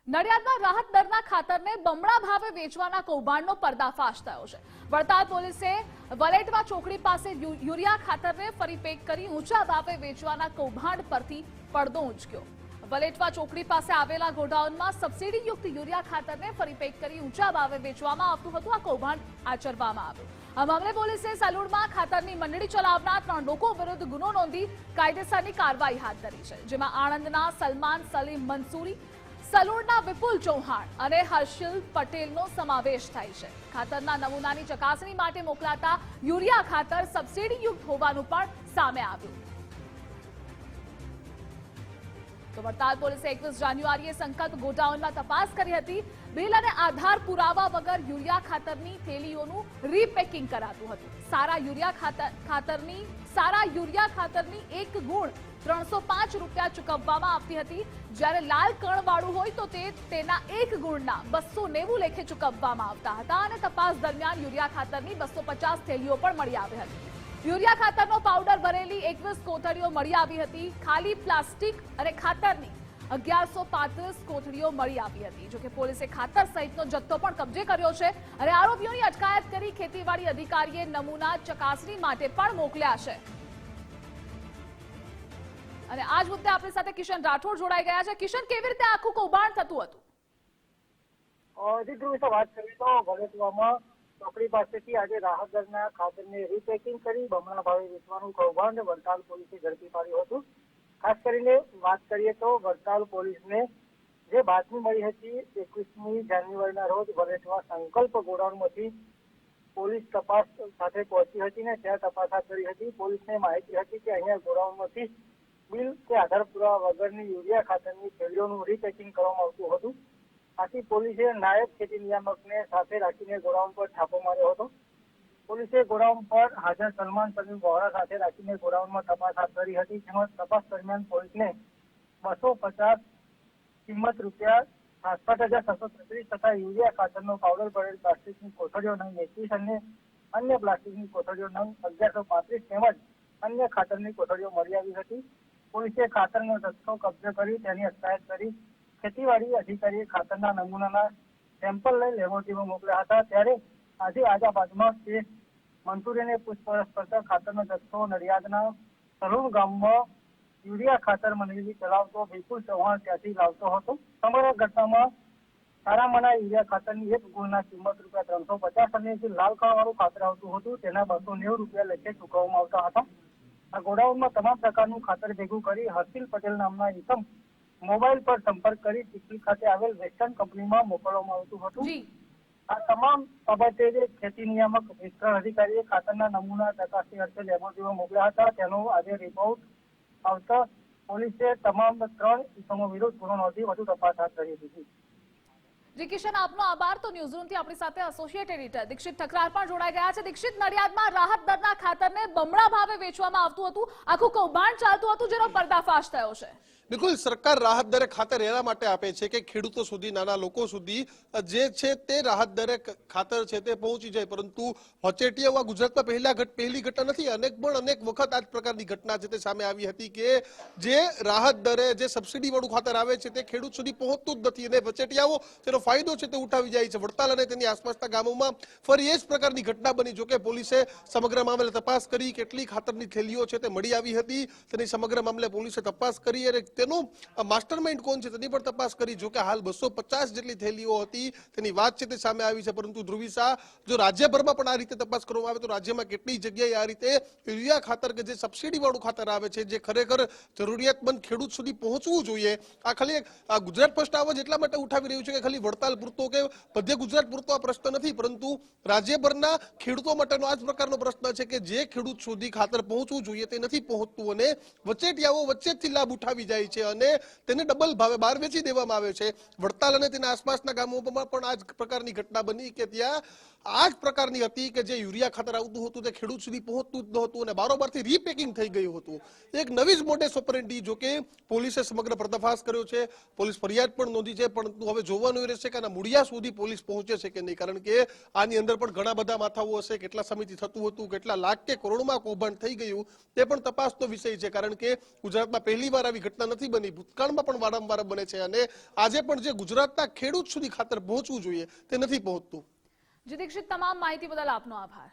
નડિયાદમાં રાહત દરના ખાતરને બમણા ભાવે વેચવાના કૌભાંડનો પર્દાફાશ થયો છે। વડતાલ પોલીસે વલેટવા ચોકડી પાસે યુરિયા ખાતરને ફરી પેક કરી ઊંચા ભાવે વેચવાના કૌભાંડ પરથી પડદો ઉંચક્યો। વલેટવા ચોકડી પાસે આવેલા ગોડાઉનમાં સબસિડીયુક્ત યુરિયા ખાતરને ફરી પેક કરી ઊંચા ભાવે વેચવામાં આવતું હતું। આ કૌભાંડ આચરવામાં આવ્યું। આ મામલે પોલીસે સલુડમાં ખાતરની મંડળી ચલાવનાર 3 લોકો વિરુદ્ધ ગુનો નોંધી કાયદેસરની કાર્યવાહી હાથ ધરી છે, જેમાં આણંદના સલમાન સલીમ મંસૂરી, સલુડના વિપુલ ચૌહાણ અને હર્ષિલ પટેલનો સમાવેશ થાય છે। ખાતરના નમૂનાની ચકાસણી માટે મોકલાતા યુરિયા ખાતર સબસિડીયુક્ત હોવાનું પણ સામે આવ્યું। તો વડતાલ પોલીસે 21 જાન્યુઆરીએ સંકલ્પ ગોડાઉનમાં તપાસ કરી હતી। બિલ અને આધાર પુરાવા વગર યુરિયા ખાતરની થેલીઓનું રીપેકિંગ કરાતું હતું। સારા યુરિયા ખાતરની એક ગુણ 305 રૂપિયા ચૂકવવામાં આવતી હતી, જ્યારે લાલ કણવાળું હોય તો તેના એક ગુણના 290 લેખે ચૂકવવામાં આવતા હતા અને તપાસ દરમિયાન યુરિયા ખાતરની 250 થેલીઓ પણ મળી આવી હતી। યુરિયા ખાતરનો પાવડર ભરેલી 21 કોથળીઓ મળી આવી હતી। ખાલી પ્લાસ્ટિક અને ખાતરની 1135 કોથળીઓ મળી આવી હતી। જોકે પોલીસે ખાતર સહિતનો જથ્થો પણ કબજે કર્યો છે અને આરોપીઓની અટકાયત કરી ખેતીવાડી અધિકારીએ નમૂના ચકાસણી માટે પણ મોકલ્યા છે। અને આજ મુદ્દે આપણી સાથે કિશન રાઠોડ જોડાઈ ગયા છે। કિશન, કેવી રીતે આખું કૌભાંડ થતું હતું? ધ્રુવ વિશે વાત કરીએ તો વલેટવામાં ચોકડી પાસેથી આજે રાહત દરના ખાતરને રીપેકિંગ કરી બમણા ભાવે વેચવાનું કૌભાંડ વડતાલ પોલીસે ઝડપી પાડ્યું હતું। ખાસ કરીને વાત કરીએ તો વડતાલ પોલીસને જે બાતમી મળી હતી 21મી જાન્યુઆરીના રોજ વલેટવા સંકલ્પ ગોડાઉનમાંથી પોલીસ તપાસ સાથે પહોંચી હતી ને ત્યાં તપાસ હાથ ધરી હતી। પોલીસને માહિતી હતી કે અહીંયા ગોડાઉનમાંથી બિલ કે આધાર પુરાવા વગરની યુરિયા ખાતરની થેલીઓનું રીપેકિંગ કરવામાં આવતું હતું। આથી પોલીસે નાયબ ખેતી નિયામકને સાથે રાખીને ગોડાઉન પર છાપો માર્યો હતો। પોલીસે ગોડાઉન પર હાજર સલમાન સલીમ વોહરા સાથે રાખીને ગોડાઉનમાં તપાસ હાથ ધરી હતી, જેમાં તપાસ દરમિયાન પોલીસને 250 કિંમત રૂપિયા 66,633 તથા યુરિયા ખાતરનો પાવડર ભરેલ પ્લાસ્ટિકની કોથળીઓ નંગ 21 અને અન્ય પ્લાસ્ટિકની કોથળીઓ નંગ 1135 તેમજ અન્ય ખાતરની કોથળીઓ મળી આવી હતી। પોલીસે ખાતરનો જથ્થો કબજે કરી તેની અટકાયત કરી ખેતીવાડી અધિકારીએ ખાતરના નમૂનાના સેમ્પલ લઈ લેબોરેટરીમાં મોકલ્યા હતા। ત્યારે આજે આજાબાદમાં કેસ મંસૂરીને પૂછપરછ કરતા ખાતરનો જથ્થો નડિયાદના સલુડ ગામમાં યુરિયા ખાતર મંડળી ચલાવતો વિપુલ ચૌહાણ ત્યાંથી લાવતો હતો। સમગ્ર ઘટનામાં સારામાંના યુરિયા ખાતરની એક ગુણના કિંમત રૂપિયા 350 અને જે લાલ કણવાળું ખાતર આવતું હતું તેના 290 રૂપિયા લેખે ચૂકવવામાં આવતા હતા। આ ગોડાઉનમાં તમામ પ્રકારનું ખાતર ભેગું કરી હર્ષિલ પટેલ નામના ઇસમ મોબાઈલ પર સંપર્ક કરી ચીખલી ખાતે આવેલ વેસ્ટર્ન કંપનીમાં મોકલવામાં આવતું હતું। આ તમામ બાબતે જે ખેતી નિયામક વિસ્તરણ અધિકારીએ ખાતરના નમૂના ચકાસણી અર્થે લેબોરેટરીમાં મોકલ્યા હતા, તેનો આજે રિપોર્ટ આવતા પોલીસે તમામ 3 ઇસમો વિરુદ્ધ ગુનો નોંધી વધુ તપાસ હાથ ધરી હતી। જી કિશન, આપનો આભાર। તો ન્યૂઝરૂમથી આપણી સાથે એસોસિએટ એડિટર દીક્ષિત ઠકરાર પણ જોડાઈ ગયા છે। દીક્ષિત, નડિયાદમાં રાહત દરના ખાતરને બમણા ભાવે વેચવામાં આવતું હતું, આખું કૌભાંડ ચાલતું હતું, જેનો પર્દાફાશ થયો છે। બિલકુલ, સરકાર રાહત દરે ખાતર એના માટે આપે છે કે ખેડૂતો સુધી, નાના લોકો સુધી જે છે તે રાહત દરે ખાતર છે તે પહોંચી જાય, પરંતુ વચેટિયા ગુજરાતમાં પહેલી ઘટના નથી, અનેક વખત આ પ્રકારની ઘટના છે તે સામે આવી હતી કે જે રાહત દરે જે સબસિડી વાળું ખાતર આવે છે તે ખેડૂત સુધી પહોંચતું જ નથી અને વચેટિયાઓ તેનો ફાયદો છે તે ઉઠાવી જાય છે। વડતાલ અને તેની આસપાસના ગામોમાં ફરી એ જ પ્રકારની ઘટના બની। જોકે પોલીસે સમગ્ર મામલે તપાસ કરી, કેટલી ખાતરની થેલીઓ છે તે મળી આવી હતી તેની સમગ્ર મામલે પોલીસે તપાસ કરી અને તેનું માસ્ટરમાઇન્ડ કોણ છે તેની પણ તપાસ કરી। જો કે હાલ 250 જેટલી થેલીઓ હતી તેની વાત છે તે સામે આવી છે, પરંતુ ધ્રુવી શાહ, જો રાજ્યભરમાં પણ આ રીતે તપાસ કરવામાં આવે તો રાજ્યમાં કેટલી જગ્યાએ આ રીતે યુરિયા ખાતર કે જે સબસિડી વાળું ખાતર આવે છે, જે ખરેખર જરૂરિયાતમંદ ખેડૂત સુધી પહોંચવું જોઈએ, આ ખાલી ગુજરાત ફર્સ્ટ આવાજ એટલા માટે ઉઠાવી રહ્યું છે કે ખાલી વડતાલ પૂરતો કે મધ્ય ગુજરાત પૂરતો આ પ્રશ્ન નથી, પરંતુ રાજ્યભરના ખેડૂતો માટેનો આ જ પ્રકારનો પ્રશ્ન છે કે જે ખેડૂત સુધી ખાતર પહોંચવું જોઈએ તે નથી પહોંચતું અને વચેટિયાઓ વચ્ચેથી લાભ ઉઠાવી જાય છે અને તેને ડબલ ભાવે બહાર વેચી દેવામાં આવે છે। વડતાલ અને તેના આસપાસના ગામોમાં પણ આ જ પ્રકારની ઘટના બની કે ત્યાં આ જ પ્રકારની હતી કે જે યુરિયા ખાતર આવતું હતું તે ખેડૂત સુધી પહોંચતું જ નહોતું અને બારોબારથી રીપેકિંગ થઈ ગયું હતું। એક નવી જ મોડેસ ઓપરેન્ડી, જો કે પોલીસે સમગ્ર પર્દાફાશ કર્યો છે, પોલીસ ફરિયાદ પણ નોંધી છે, પરંતુ હવે જોવાનું રહેશે કે આના મૂળિયા સુધી પોલીસ પહોંચે છે કે નહીં, કારણ કે આની અંદર પણ ઘણા બધા માથાઓ હશે, કેટલા સમયથી થતું હતું, કેટલા લાખ કે કરોડમાં કૌભાંડ થઈ ગયું તે પણ તપાસનો વિષય છે, કારણ કે ગુજરાતમાં પહેલી વાર આવી ઘટના નથી। નથી બની, ભૂતકાળમાં પણ વારંવાર બને છે અને આજે પણ જે ગુજરાતના ખેડૂત સુધી ખાતર પહોંચવું જોઈએ તે નથી પહોંચતું. જી દીક્ષિત, તમામ માહિતી બદલ આપનો આભાર.